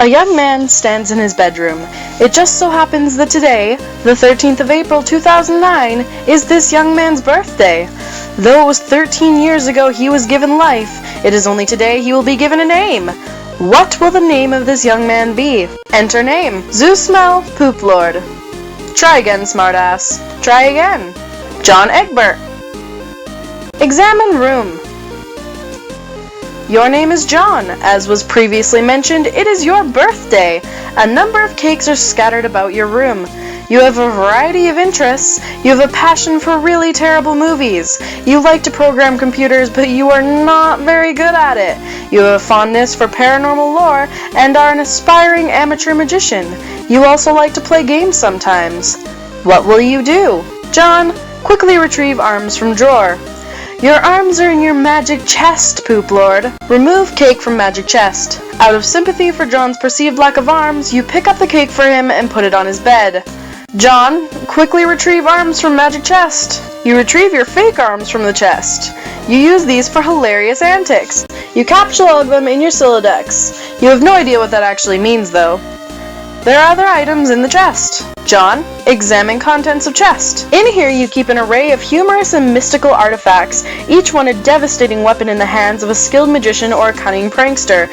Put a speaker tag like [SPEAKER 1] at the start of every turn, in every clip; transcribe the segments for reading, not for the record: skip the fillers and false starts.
[SPEAKER 1] A young man stands in his bedroom. It just so happens that today, the 13th of April 2009, is this young man's birthday. Though it was 13 years ago he was given life, it is only today he will be given a name. What will the name of this young man be? Enter name. Zeusmel Poop Lord. Try again, smartass. Try again. John Egbert. Examine room. Your name is John. As was previously mentioned, it is your birthday. A number of cakes are scattered about your room. You have a variety of interests. You have a passion for really terrible movies. You like to program computers, but you are not very good at it. You have a fondness for paranormal lore and are an aspiring amateur magician. You also like to play games sometimes. What will you do? John, quickly retrieve arms from drawer. Your arms are in your magic chest, Poop Lord. Remove cake from magic chest. Out of sympathy for John's perceived lack of arms, you pick up the cake for him and put it on his bed. John, quickly retrieve arms from magic chest. You retrieve your fake arms from the chest. You use these for hilarious antics. You capsulog them in your Silodex. You have no idea what that actually means, though. There are other items in the chest. John, examine contents of chest. In here you keep an array of humorous and mystical artifacts, each one a devastating weapon in the hands of a skilled magician or a cunning prankster.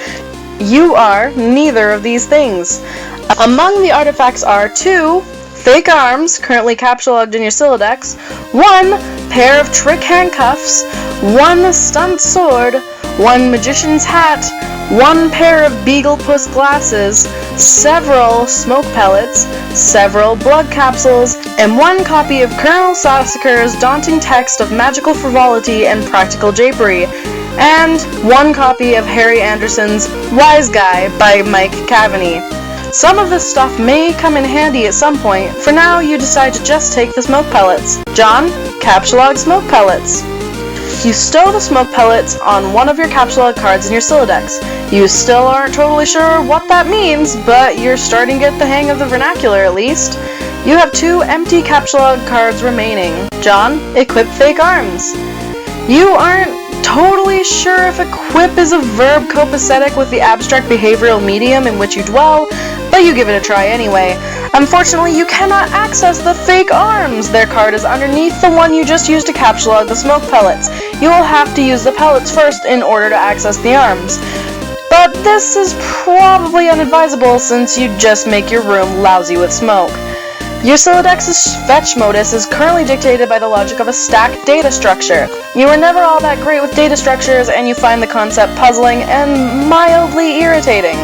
[SPEAKER 1] You are neither of these things. Among the artifacts are 2 fake arms, currently capsulogged in your Silodex, 1 pair of trick handcuffs, 1 stunt sword, 1 magician's hat, 1 pair of beagle puss glasses, several smoke pellets, several blood capsules, and 1 copy of Colonel Sassacre's daunting text of magical frivolity and practical japery, and 1 copy of Harry Anderson's Wise Guy by Mike Cavaney. Some of this stuff may come in handy at some point. For now, you decide to just take the smoke pellets. John, capsulog smoke pellets. You stow the smoke pellets on one of your capsulog cards in your Silodex. You still aren't totally sure what that means, but you're starting to get the hang of the vernacular at least. You have 2 empty capsulog cards remaining. John, equip fake arms. You aren't totally sure if equip is a verb copacetic with the abstract behavioral medium in which you dwell, but you give it a try anyway. Unfortunately, you cannot access the fake arms. Their card is underneath the one you just used to capsulog the smoke pellets. You will have to use the pellets first in order to access the arms. But this is probably unadvisable since you just make your room lousy with smoke. Your Silodex's fetch modus is currently dictated by the logic of a stacked data structure. You are never all that great with data structures, and you find the concept puzzling and mildly irritating.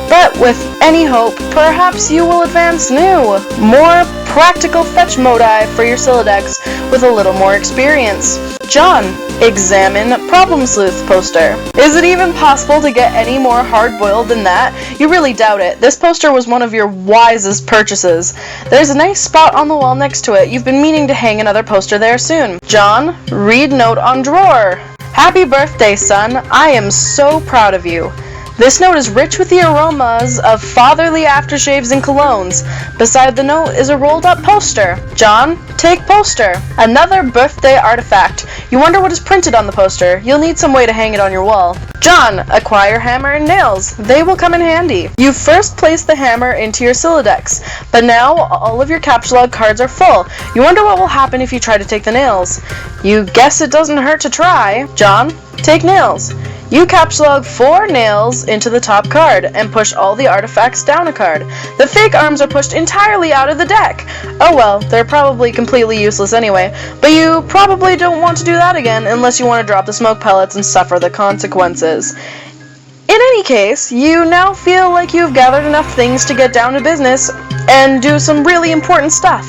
[SPEAKER 1] But with any hope, perhaps you will advance new, more practical fetch modi for your Silodex with a little more experience. John, examine Problem Sleuth poster. Is it even possible to get any more hard-boiled than that? You really doubt it. This poster was one of your wisest purchases. There's a nice spot on the wall next to it. You've been meaning to hang another poster there soon. John, read note on drawer. Happy birthday, son. I am so proud of you. This note is rich with the aromas of fatherly aftershaves and colognes. Beside the note is a rolled-up poster. John, take poster. Another birthday artifact. You wonder what is printed on the poster. You'll need some way to hang it on your wall. John, acquire hammer and nails. They will come in handy. You first place the hammer into your Silodex, but now all of your capsulog cards are full. You wonder what will happen if you try to take the nails. You guess it doesn't hurt to try. John, take nails. You capsulog 4 nails into the top card and push all the artifacts down a card. The fake arms are pushed entirely out of the deck. Oh well, they're probably completely useless anyway, but you probably don't want to do that again unless you want to drop the smoke pellets and suffer the consequences. In any case, you now feel like you've gathered enough things to get down to business and do some really important stuff.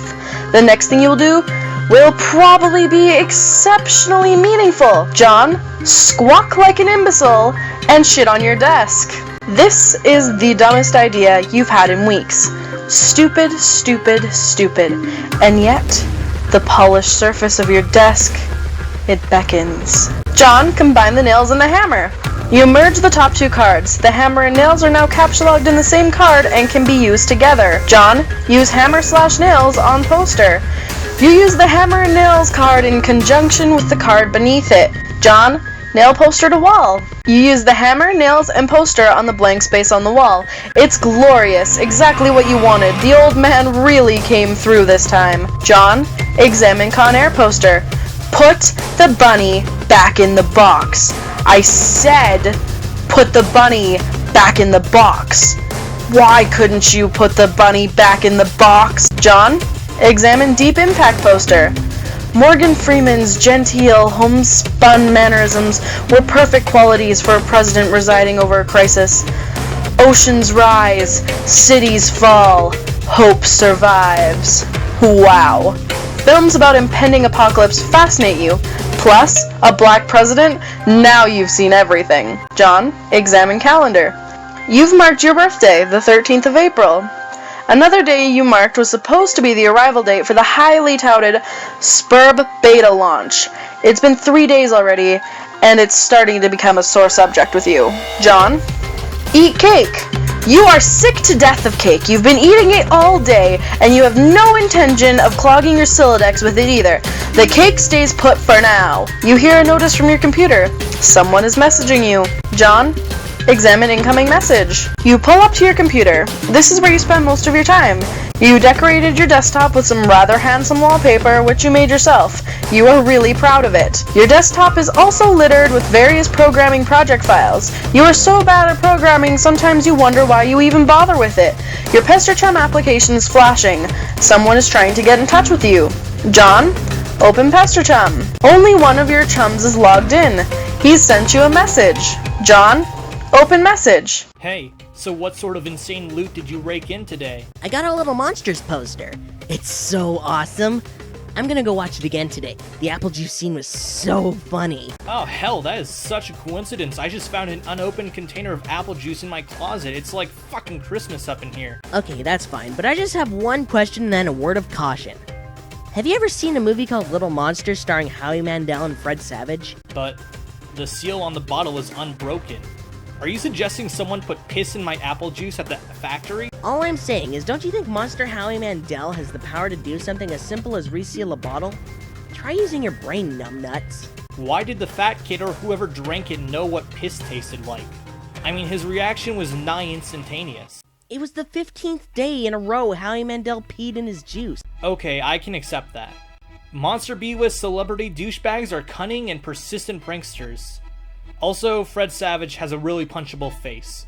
[SPEAKER 1] The next thing you'll do will probably be exceptionally meaningful. John, squawk like an imbecile and shit on your desk. This is the dumbest idea you've had in weeks. Stupid, stupid, stupid. And yet, the polished surface of your desk, it beckons. John, combine the nails and the hammer. You merge the top 2 cards. The hammer and nails are now capsulogged in the same card and can be used together. John, use hammer/nails on poster. You use the hammer and nails card in conjunction with the card beneath it. John, Nail poster to wall. You use the hammer, nails, and poster on the blank space on the wall. It's glorious, exactly what you wanted. The old man really came through this time. John, examine Con Air poster. Put the bunny back in the box. I said, put the bunny back in the box. Why couldn't you put the bunny back in the box? John, examine Deep Impact poster. Morgan Freeman's genteel, homespun mannerisms were perfect qualities for a president residing over a crisis. Oceans rise, cities fall, hope survives. Wow. Films about impending apocalypse fascinate you. Plus, a black president? Now you've seen everything. John, examine calendar. You've marked your birthday, the 13th of April. Another day you marked was supposed to be the arrival date for the highly touted Spurb beta launch. It's been 3 days already, and it's starting to become a sore subject with you. John, eat cake. You are sick to death of cake. You've been eating it all day, and you have no intention of clogging your Sylladex with it either. The cake stays put for now. You hear a notice from your computer. Someone is messaging you. John, examine incoming message. You pull up to your computer. This is where you spend most of your time. You decorated your desktop with some rather handsome wallpaper, which you made yourself. You are really proud of it. Your desktop is also littered with various programming project files. You are so bad at programming, sometimes you wonder why you even bother with it. Your Pester Chum application is flashing. Someone is trying to get in touch with you. John, open Pester Chum. Only one of your chums is logged in. He's sent you a message. John, open message.
[SPEAKER 2] Hey, so what sort of insane loot did you rake in today?
[SPEAKER 3] I got a little Monsters poster. It's so awesome. I'm gonna go watch it again today. The apple juice scene was so funny.
[SPEAKER 2] Oh hell, that is such a coincidence. I just found an unopened container of apple juice in my closet. It's like fucking Christmas up in here.
[SPEAKER 3] Okay, that's fine, but I just have one question and then a word of caution. Have you ever seen a movie called Little Monsters starring Howie Mandel and Fred Savage?
[SPEAKER 2] But the seal on the bottle is unbroken. Are you suggesting someone put piss in my apple juice at the factory?
[SPEAKER 3] All I'm saying is, don't you think Monster Howie Mandel has the power to do something as simple as reseal a bottle? Try using your brain, numbnuts.
[SPEAKER 2] Why did the fat kid or whoever drank it know what piss tasted like? I mean, his reaction was nigh instantaneous.
[SPEAKER 3] It was the 15th day in a row Howie Mandel peed in his juice.
[SPEAKER 2] Okay, I can accept that. Monster B-list celebrity douchebags are cunning and persistent pranksters. Also, Fred Savage has a really punchable face.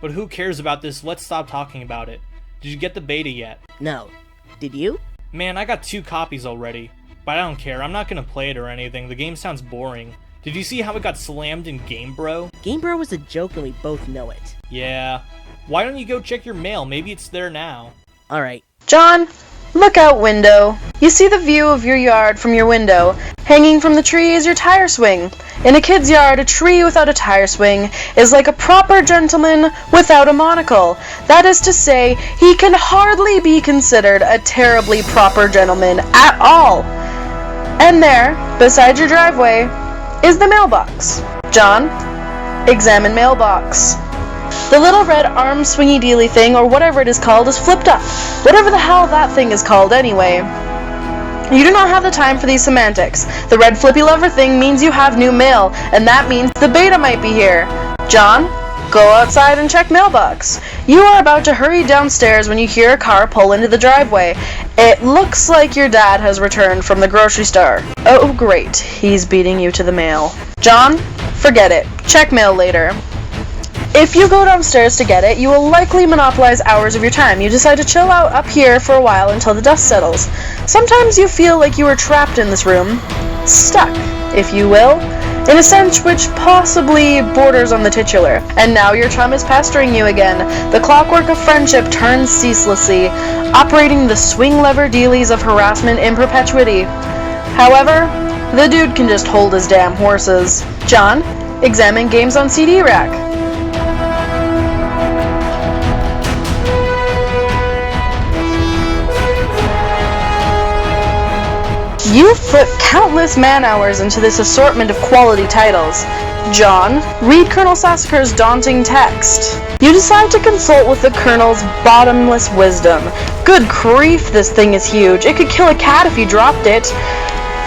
[SPEAKER 2] But who cares about this? Let's stop talking about it. Did you get the beta yet?
[SPEAKER 3] No. Did you?
[SPEAKER 2] Man, I got 2 copies already. But I don't care, I'm not gonna play it or anything. The game sounds boring. Did you see how it got slammed in Game Bro?
[SPEAKER 3] Game Bro was a joke and we both know it.
[SPEAKER 2] Yeah. Why don't you go check your mail? Maybe it's there now.
[SPEAKER 3] Alright.
[SPEAKER 1] John, look out window. You see the view of your yard from your window. Hanging from the tree is your tire swing. In a kid's yard, a tree without a tire swing is like a proper gentleman without a monocle. That is to say, he can hardly be considered a terribly proper gentleman at all. And there, beside your driveway, is the mailbox. John, examine mailbox. The little red arm swingy dealy thing, or whatever it is called, is flipped up. Whatever the hell that thing is called anyway. You do not have the time for these semantics. The red flippy lever thing means you have new mail, and that means the beta might be here. John, go outside and check mailbox. You are about to hurry downstairs when you hear a car pull into the driveway. It looks like your dad has returned from the grocery store. Oh great, he's beating you to the mail. John, forget it. Check mail later. If you go downstairs to get it, you will likely monopolize hours of your time. You decide to chill out up here for a while until the dust settles. Sometimes you feel like you are trapped in this room, stuck, if you will, in a sense which possibly borders on the titular. And now your chum is pestering you again. The clockwork of friendship turns ceaselessly, operating the swing lever dealies of harassment in perpetuity. However, the dude can just hold his damn horses. John, examine games on CD rack. You've put countless man-hours into this assortment of quality titles. John, read Colonel Sassacre's daunting text. You decide to consult with the Colonel's bottomless wisdom. Good grief, this thing is huge. It could kill a cat if you dropped it.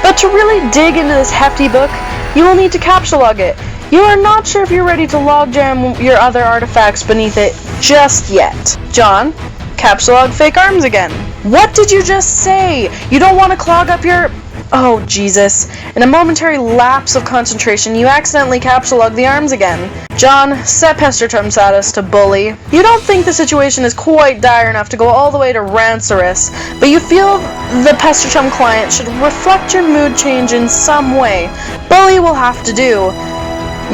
[SPEAKER 1] But to really dig into this hefty book, You will need to capsulog it. You are not sure if you're ready to logjam your other artifacts beneath it just yet. John, capsulog fake arms again. What did you just say? You don't want to clog up your... Oh, Jesus. In a momentary lapse of concentration, you accidentally capsulog the arms again. John, set Pesterchum status to bully. You don't think the situation is quite dire enough to go all the way to rancorous, but you feel the Pesterchum client should reflect your mood change in some way. Bully will have to do,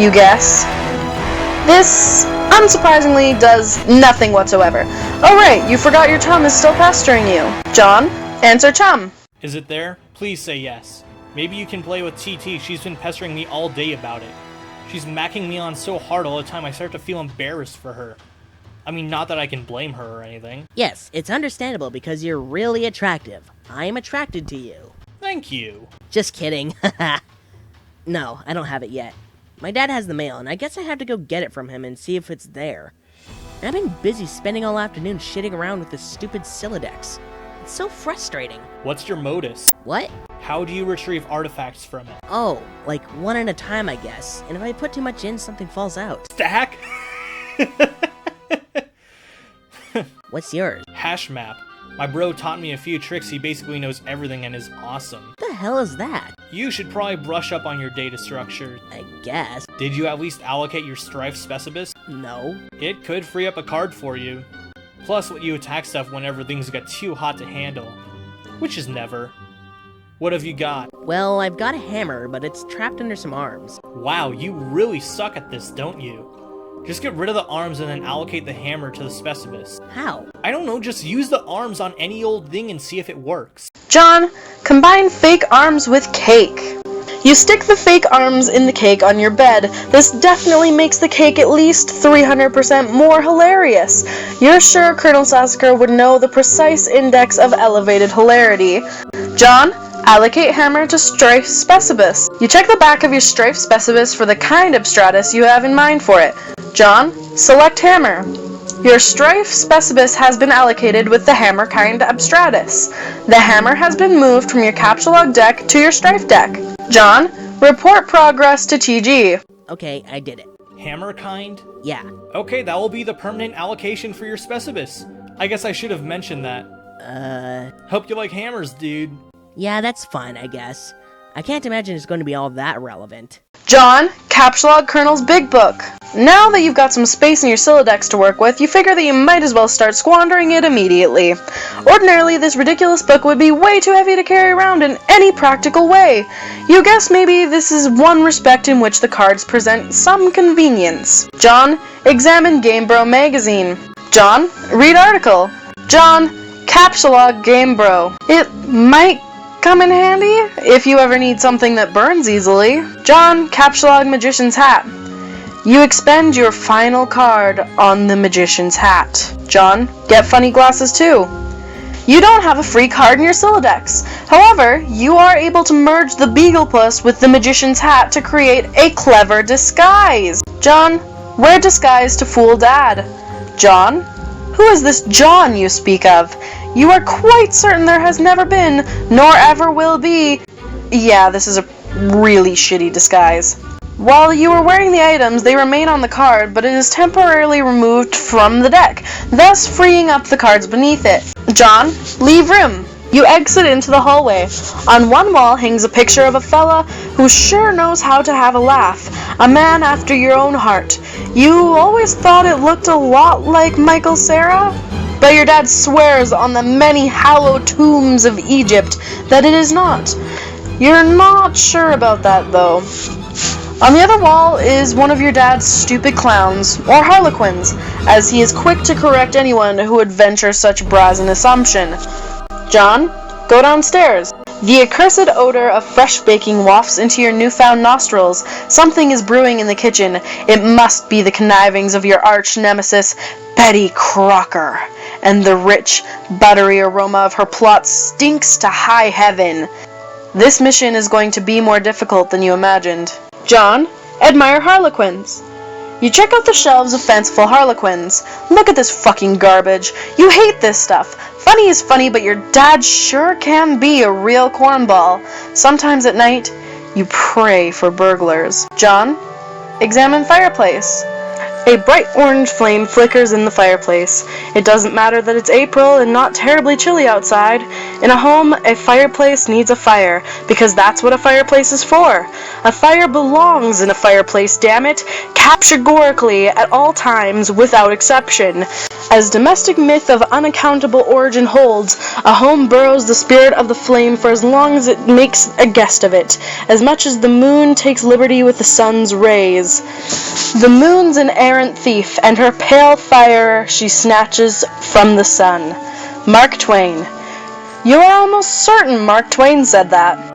[SPEAKER 1] you guess. This, unsurprisingly, does nothing whatsoever. Oh right, you forgot your chum is still pestering you. John, answer chum.
[SPEAKER 2] Is it there? Please say yes. Maybe you can play with TT, she's been pestering me all day about it. She's macking me on so hard all the time I start to feel embarrassed for her. I mean, not that I can blame her or anything.
[SPEAKER 3] Yes, it's understandable because you're really attractive. I am attracted to you.
[SPEAKER 2] Thank you.
[SPEAKER 3] Just kidding. No, I don't have it yet. My dad has the mail, and I guess I have to go get it from him and see if it's there. And I've been busy spending all afternoon shitting around with this stupid Silodex. It's so frustrating.
[SPEAKER 2] What's your modus?
[SPEAKER 3] What?
[SPEAKER 2] How do you retrieve artifacts from it?
[SPEAKER 3] Oh, like one at a time, I guess. And if I put too much in, something falls out.
[SPEAKER 2] Stack?
[SPEAKER 3] What's yours?
[SPEAKER 2] Hash map. My bro taught me a few tricks, he basically knows everything and is awesome.
[SPEAKER 3] What the hell is that?
[SPEAKER 2] You should probably brush up on your data structure.
[SPEAKER 3] I guess.
[SPEAKER 2] Did you at least allocate your Strife Specibus?
[SPEAKER 3] No.
[SPEAKER 2] It could free up a card for you. Plus let you attack stuff whenever things get too hot to handle. Which is never. What have you got?
[SPEAKER 3] Well, I've got a hammer, but it's trapped under some arms.
[SPEAKER 2] Wow, you really suck at this, don't you? Just get rid of the arms and then allocate the hammer to the Specibus.
[SPEAKER 3] How?
[SPEAKER 2] I don't know, just use the arms on any old thing and see if it works.
[SPEAKER 1] John, combine fake arms with cake. You stick the fake arms in the cake on your bed. This definitely makes the cake at least 300% more hilarious. You're sure Colonel Sassacre would know the precise index of elevated hilarity. John, allocate hammer to Strife Specibus. You check the back of your Strife Specibus for the kind of stratus you have in mind for it. John, select hammer. Your Strife Specibus has been allocated with the hammer kind abstratus. The hammer has been moved from your Capsulog deck to your Strife deck. John, report progress to TG.
[SPEAKER 3] Okay, I did it.
[SPEAKER 2] Hammer kind?
[SPEAKER 3] Yeah.
[SPEAKER 2] Okay, that will be the permanent allocation for your Specibus. I guess I should have mentioned that. Hope you like hammers, dude.
[SPEAKER 3] Yeah, that's fine, I guess. I can't imagine it's going to be all that relevant.
[SPEAKER 1] John, Capsulog Colonel's Big Book. Now that you've got some space in your Silodex to work with, you figure that you might as well start squandering it immediately. Ordinarily, this ridiculous book would be way too heavy to carry around in any practical way. You guess maybe this is one respect in which the cards present some convenience. John, examine GameBro magazine. John, read article. John, Capsulog GameBro. It might come in handy if you ever need something that burns easily. John, Capsulog Magician's Hat. You expend your final card on the Magician's Hat. John, get funny glasses too. You don't have a free card in your Silodex. However, you are able to merge the Beaglepuss with the Magician's Hat to create a clever disguise. John, wear disguise to fool Dad. John, who is this John you speak of? You are quite certain there has never been, nor ever will be. Yeah, this is a really shitty disguise. While you are wearing the items, they remain on the card, but it is temporarily removed from the deck, thus freeing up the cards beneath it. John, leave room. You exit into the hallway. On one wall hangs a picture of a fella who sure knows how to have a laugh, a man after your own heart. You always thought it looked a lot like Michael Cera, but your dad swears on the many hallowed tombs of Egypt that it is not. You're not sure about that, though. On the other wall is one of your dad's stupid clowns, or harlequins, as he is quick to correct anyone who would venture such brazen assumption. John, go downstairs. The accursed odor of fresh baking wafts into your newfound nostrils. Something is brewing in the kitchen. It must be the connivings of your arch nemesis, Betty Crocker, and the rich, buttery aroma of her plot stinks to high heaven. This mission is going to be more difficult than you imagined. John, admire harlequins. You check out the shelves of fanciful harlequins. Look at this fucking garbage. You hate this stuff. Funny is funny, but your dad sure can be a real cornball. Sometimes at night, You pray for burglars. John, examine fireplace. A bright orange flame flickers in the fireplace. It doesn't matter that it's April and not terribly chilly outside. In a home, a fireplace needs a fire, because that's what a fireplace is for. A fire belongs in a fireplace, damn it, categorically at all times without exception. As domestic myth of unaccountable origin holds, a home burrows the spirit of the flame for as long as it makes a guest of it, as much as the moon takes liberty with the sun's rays. The moon's an errant thief, and her pale fire she snatches from the sun. Mark Twain. You are almost certain Mark Twain said that.